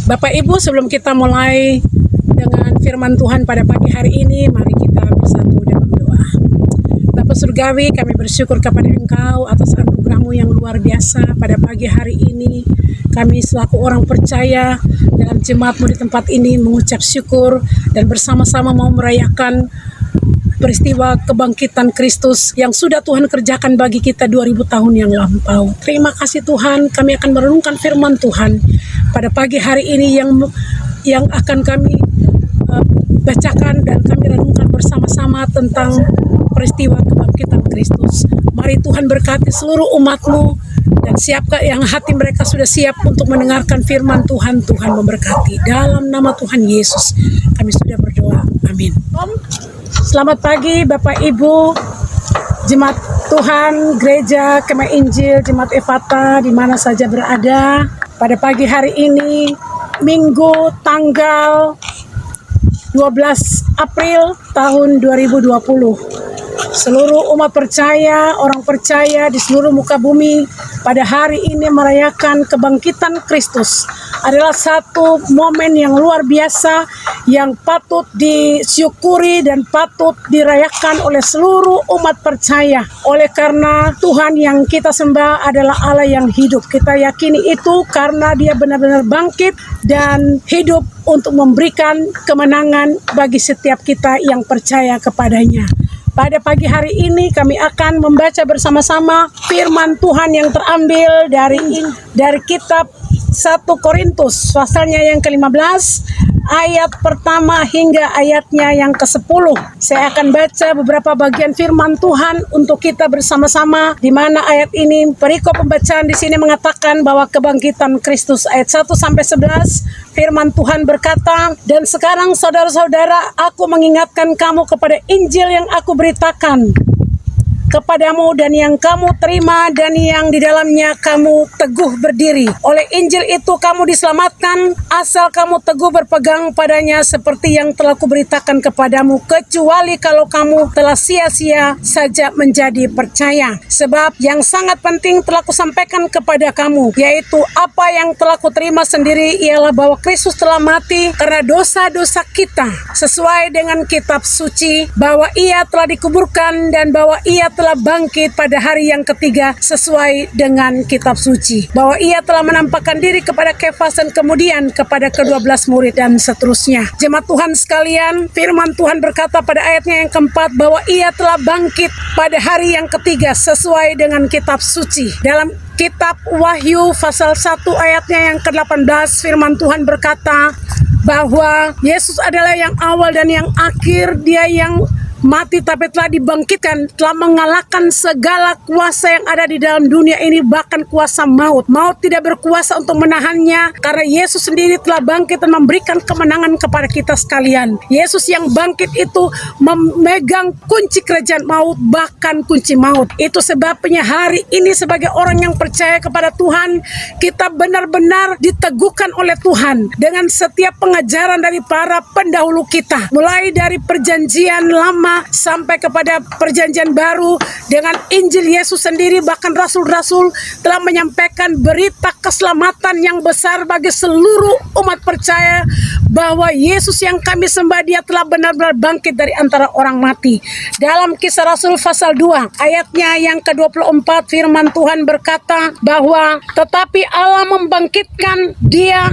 Bapak Ibu, sebelum kita mulai dengan firman Tuhan pada pagi hari ini, mari kita bersatu dalam doa. Bapa Surgawi, kami bersyukur kepada Engkau atas anugerah-Mu yang luar biasa pada pagi hari ini. Kami selaku orang percaya dalam jemaat-Mu di tempat ini mengucap syukur dan bersama-sama mau merayakan peristiwa kebangkitan Kristus yang sudah Tuhan kerjakan bagi kita 2000 tahun yang lampau. Terima kasih Tuhan, kami akan merenungkan firman Tuhan pada pagi hari ini yang akan kami bacakan dan kami renungkan bersama-sama tentang peristiwa kebangkitan Kristus. Mari Tuhan berkati seluruh umat-Mu dan siapkan yang hati mereka sudah siap untuk mendengarkan firman Tuhan. Tuhan memberkati. Dalam nama Tuhan Yesus kami sudah berdoa. Amin. Selamat pagi Bapak Ibu, Jemaat Tuhan, Gereja Kemah Injil, Jemaat Efata, di mana saja berada. Pada pagi hari ini, Minggu tanggal 12 April tahun 2020. Seluruh umat percaya, orang percaya di seluruh muka bumi pada hari ini merayakan kebangkitan Kristus. Adalah satu momen yang luar biasa yang patut disyukuri dan patut dirayakan oleh seluruh umat percaya. Oleh karena Tuhan yang kita sembah adalah Allah yang hidup. Kita yakini itu karena Dia benar-benar bangkit dan hidup untuk memberikan kemenangan bagi setiap kita yang percaya kepadanya. Pada pagi hari ini kami akan membaca bersama-sama firman Tuhan yang terambil dari kitab 1 Korintus pasalnya yang ke-15 ayat pertama hingga ayatnya yang ke-10. Saya akan baca beberapa bagian firman Tuhan untuk kita bersama-sama, di mana ayat ini perikop pembacaan di sini mengatakan bahwa kebangkitan Kristus. Ayat 1 sampai 11 firman Tuhan berkata, "Dan sekarang saudara-saudara, aku mengingatkan kamu kepada Injil yang aku beritakan kepadamu dan yang kamu terima dan yang di dalamnya kamu teguh berdiri. Oleh Injil itu kamu diselamatkan asal kamu teguh berpegang padanya seperti yang telah kuberitakan kepadamu, kecuali kalau kamu telah sia-sia saja menjadi percaya. Sebab yang sangat penting telah kusampaikan kepada kamu, yaitu apa yang telah kuterima sendiri, ialah bahwa Kristus telah mati karena dosa-dosa kita sesuai dengan kitab suci, bahwa Ia telah dikuburkan dan bahwa Ia telah bangkit pada hari yang ketiga sesuai dengan kitab suci, bahwa Ia telah menampakkan diri kepada Kefas dan kemudian kepada ke-12 murid dan seterusnya." Jemaat Tuhan sekalian, firman Tuhan berkata pada ayatnya yang keempat bahwa Ia telah bangkit pada hari yang ketiga sesuai dengan kitab suci. Dalam kitab Wahyu pasal 1 ayatnya yang ke-18 firman Tuhan berkata bahwa Yesus adalah yang awal dan yang akhir, Dia yang mati tapi telah dibangkitkan, telah mengalahkan segala kuasa yang ada di dalam dunia ini, bahkan kuasa maut. Maut tidak berkuasa untuk menahannya karena Yesus sendiri telah bangkit dan memberikan kemenangan kepada kita sekalian. Yesus yang bangkit itu memegang kunci kerajaan maut, bahkan kunci maut. Itu sebabnya hari ini sebagai orang yang percaya kepada Tuhan, kita benar-benar diteguhkan oleh Tuhan dengan setiap pengajaran dari para pendahulu kita, mulai dari perjanjian lama sampai kepada perjanjian baru dengan Injil Yesus sendiri. Bahkan rasul-rasul telah menyampaikan berita keselamatan yang besar bagi seluruh umat percaya bahwa Yesus yang kami sembah, Dia telah benar-benar bangkit dari antara orang mati. Dalam Kisah Rasul pasal 2 ayatnya yang ke-24 firman Tuhan berkata bahwa tetapi Allah membangkitkan Dia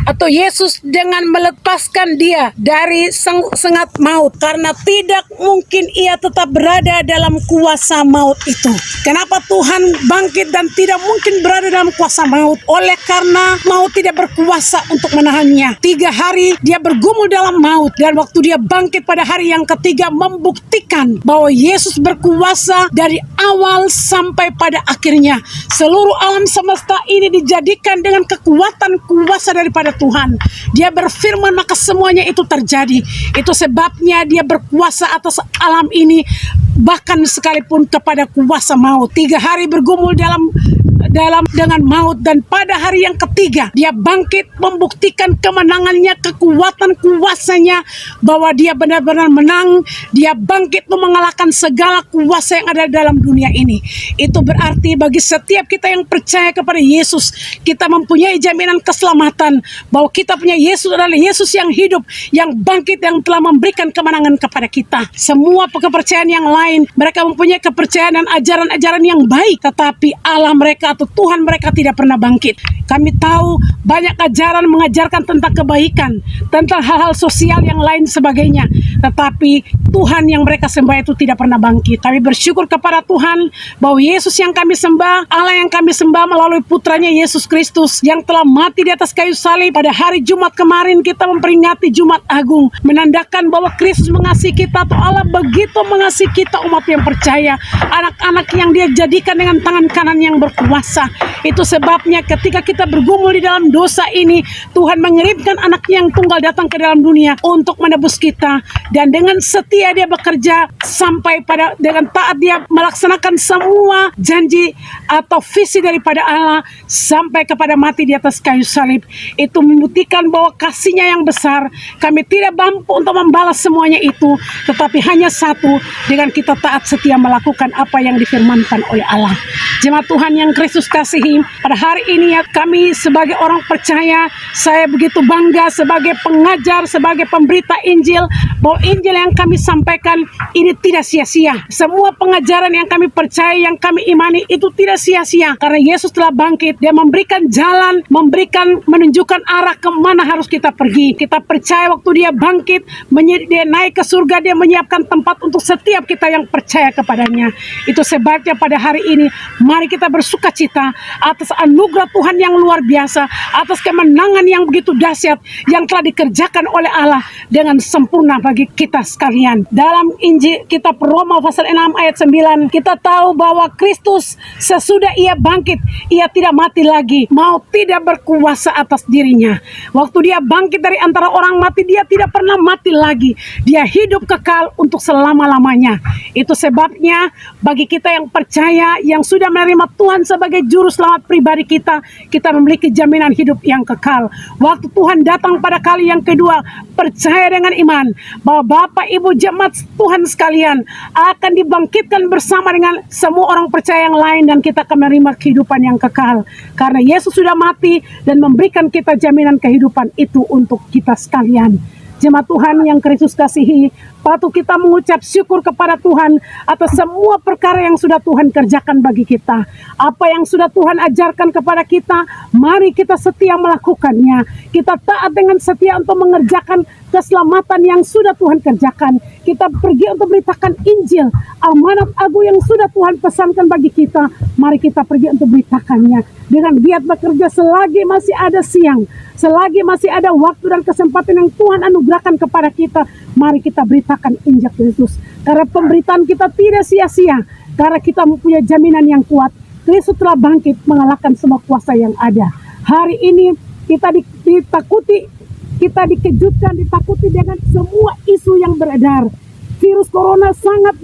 atau Yesus dengan melepaskan Dia dari sengat maut, karena tidak mungkin Ia tetap berada dalam kuasa maut itu. Kenapa Tuhan bangkit dan tidak mungkin berada dalam kuasa maut? Oleh karena maut tidak berkuasa untuk menahannya. 3 hari Dia bergumul dalam maut, dan waktu Dia bangkit pada hari yang ketiga membuktikan bahwa Yesus berkuasa dari awal sampai pada akhirnya. Seluruh alam semesta ini dijadikan dengan kekuatan kuasa daripada Tuhan. Dia berfirman maka semuanya itu terjadi. Itu sebabnya Dia berkuasa atas alam ini, bahkan sekalipun kepada kuasa maut. 3 hari bergumul dalam dengan maut, dan pada hari yang ketiga dia bangkit membuktikan kemenangannya, kekuatan kuasanya, bahwa dia benar-benar menang. Dia bangkit mengalahkan segala kuasa yang ada dalam dunia ini. Itu berarti bagi setiap kita yang percaya kepada Yesus, kita mempunyai jaminan keselamatan, bahwa kita punya Yesus adalah Yesus yang hidup, yang bangkit, yang telah memberikan kemenangan kepada kita. Semua kepercayaan yang lain, mereka mempunyai kepercayaan dan ajaran-ajaran yang baik, tetapi Allah mereka atau Tuhan mereka tidak pernah bangkit. Kami tahu banyak ajaran mengajarkan tentang kebaikan, tentang hal-hal sosial yang lain sebagainya, tetapi Tuhan yang mereka sembah itu tidak pernah bangkit. Kami bersyukur kepada Tuhan bahwa Yesus yang kami sembah, Allah yang kami sembah melalui putranya Yesus Kristus yang telah mati di atas kayu salib. Pada hari Jumat kemarin kita memperingati Jumat Agung, menandakan bahwa Kristus mengasihi kita, atau Allah begitu mengasihi kita umat yang percaya, anak-anak yang Dia jadikan dengan tangan kanan yang berkuasa. Itu sebabnya ketika kita bergumul di dalam dosa ini, Tuhan mengirimkan anaknya yang tunggal datang ke dalam dunia untuk menebus kita, dan dengan setia Dia bekerja sampai pada dengan taat Dia melaksanakan semua janji atau visi daripada Allah sampai kepada mati di atas kayu salib. Itu membuktikan bahwa kasih-Nya yang besar. Kami tidak mampu untuk membalas semuanya itu, tetapi hanya satu, dengan kita taat setia melakukan apa yang difirmankan oleh Allah. Jemaat Tuhan yang Kristus kasihi, pada hari ini ya, kami sebagai orang percaya, saya begitu bangga sebagai pengajar, sebagai pemberita Injil, bahwa Injil yang kami sampaikan ini tidak sia-sia. Semua pengajaran yang kami percaya, yang kami imani itu tidak sia-sia, karena Yesus telah bangkit. Dia memberikan jalan, menunjukkan arah kemana harus kita pergi. Kita percaya waktu Dia bangkit, Dia naik ke surga, Dia menyiapkan tempat untuk setiap kita yang percaya kepadanya. Itu sebabnya pada hari ini mari kita bersuka cita atas anugerah Tuhan yang luar biasa, atas kemenangan yang begitu dahsyat yang telah dikerjakan oleh Allah dengan sempurna bagi kita sekalian. Dalam Injil kitab Roma pasal 6 ayat 9, kita tahu bahwa Kristus sesudah Ia bangkit, Ia tidak mati lagi, maut tidak berkuasa atas dirinya. Waktu Dia bangkit dari antara orang mati, Dia tidak pernah mati lagi. Dia hidup kekal untuk selama-lamanya. Itu sebabnya bagi kita yang percaya, yang sudah menerima Tuhan sebagai juru selamat pribadi kita, kita memiliki jaminan hidup yang kekal. Waktu Tuhan datang pada kali yang kedua, percaya dengan iman bahwa Bapak Ibu jemaat Tuhan sekalian akan dibangkitkan bersama dengan semua orang percaya yang lain, dan kita akan menerima kehidupan yang kekal, karena Yesus sudah mati dan memberikan kita jaminan kehidupan itu untuk kita sekalian. Jemaat Tuhan yang Kristus kasihi, patut kita mengucap syukur kepada Tuhan atas semua perkara yang sudah Tuhan kerjakan bagi kita. Apa yang sudah Tuhan ajarkan kepada kita, mari kita setia melakukannya. Kita taat dengan setia untuk mengerjakan keselamatan yang sudah Tuhan kerjakan. Kita pergi untuk beritakan Injil, amanat agung yang sudah Tuhan pesankan bagi kita. Mari kita pergi untuk beritakannya dengan giat bekerja selagi masih ada siang, selagi masih ada waktu dan kesempatan yang Tuhan anugerahkan kepada kita. Mari kita beritakan Injil Kristus, karena pemberitaan kita tidak sia-sia, karena kita mempunyai jaminan yang kuat. Kristus telah bangkit mengalahkan semua kuasa yang ada. Hari ini kita ditakuti, kita dikejutkan, ditakuti dengan semua isu yang beredar. Virus corona sangat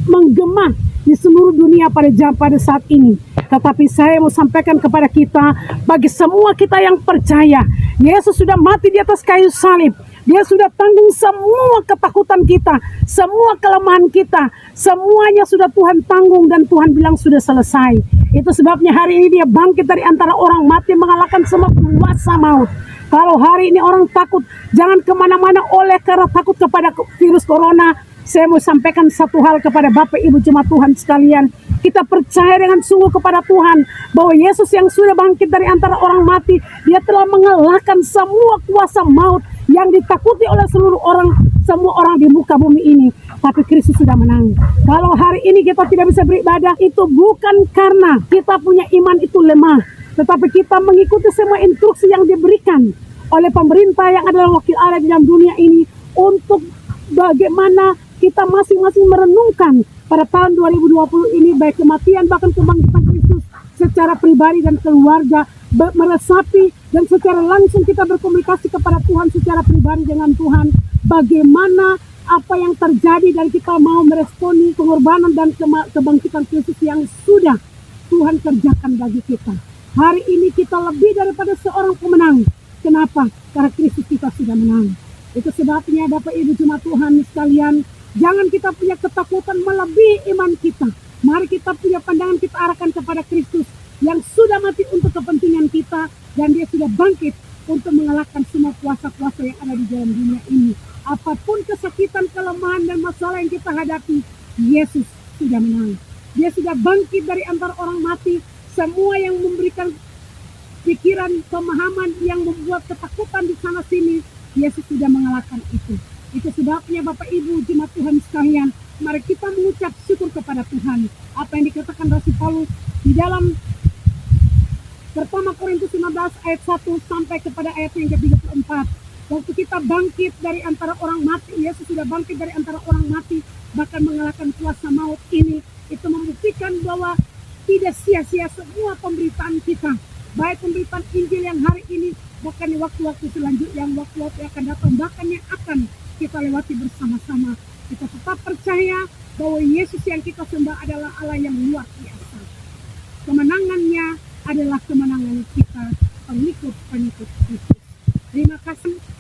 menggema di seluruh dunia pada saat ini. Tetapi saya mau sampaikan kepada kita, bagi semua kita yang percaya, Yesus sudah mati di atas kayu salib. Dia sudah tanggung semua ketakutan kita, semua kelemahan kita, semuanya sudah Tuhan tanggung, dan Tuhan bilang sudah selesai. Itu sebabnya hari ini Dia bangkit dari antara orang mati, mengalahkan semua kuasa maut. Kalau hari ini orang takut, jangan kemana-mana oleh karena takut kepada virus corona. Saya mau sampaikan satu hal kepada Bapak Ibu jemaat Tuhan sekalian. Kita percaya dengan sungguh kepada Tuhan bahwa Yesus yang sudah bangkit dari antara orang mati, Dia telah mengalahkan semua kuasa maut yang ditakuti oleh semua orang di muka bumi ini. Tapi Kristus sudah menang. Kalau hari ini kita tidak bisa beribadah, itu bukan karena kita punya iman itu lemah, tetapi kita mengikuti semua instruksi yang diberikan oleh pemerintah yang adalah wakil Allah di dalam dunia ini, untuk bagaimana kita masing-masing merenungkan pada tahun 2020 ini, baik kematian bahkan kebangkitan Kristus secara pribadi dan keluarga, meresapi dan secara langsung kita berkomunikasi kepada Tuhan secara pribadi dengan Tuhan, bagaimana apa yang terjadi, dan kita mau meresponi pengorbanan dan kebangkitan Kristus yang sudah Tuhan kerjakan bagi kita. Hari ini kita lebih daripada seorang pemenang. Kenapa? Karena Kristus kita sudah menang. Itu sebabnya Bapak Ibu jemaat Tuhan sekalian, jangan kita punya ketakutan melebihi iman kita. Mari kita punya pandangan, kita arahkan kepada Kristus yang sudah mati untuk kepentingan kita, dan dia sudah bangkit untuk mengalahkan semua kuasa-kuasa yang ada di dalam dunia ini. Apapun kesakitan, kelemahan, dan masalah yang kita hadapi, Yesus sudah menang. Dia sudah bangkit dari antara orang mati. Semua yang memberikan pikiran, pemahaman yang membuat ketakutan di sana sini, Yesus sudah mengalahkan itu. Itu sebabnya Bapak Ibu jemaat Tuhan sekalian, mari kita mengucap syukur kepada Tuhan. Apa yang dikatakan Rasul Paulus di dalam pertama Korintus 15 ayat 1 sampai kepada ayat yang ke-34. Waktu kita bangkit dari antara orang mati, Yesus sudah bangkit dari antara orang mati, bahkan mengalahkan kuasa maut ini. Itu membuktikan bahwa tidak sia-sia semua pemberitaan kita, baik pemberitaan Injil yang hari ini, bahkan di waktu-waktu selanjutnya, yang waktu-waktu yang akan datang, bahkan yang akan kita lewati bersama-sama. Kita tetap percaya bahwa Yesus yang kita sembah adalah Allah yang luar biasa. Kemenangannya adalah kemenangan kita, pengikut-pengikut Kristus. Terima kasih.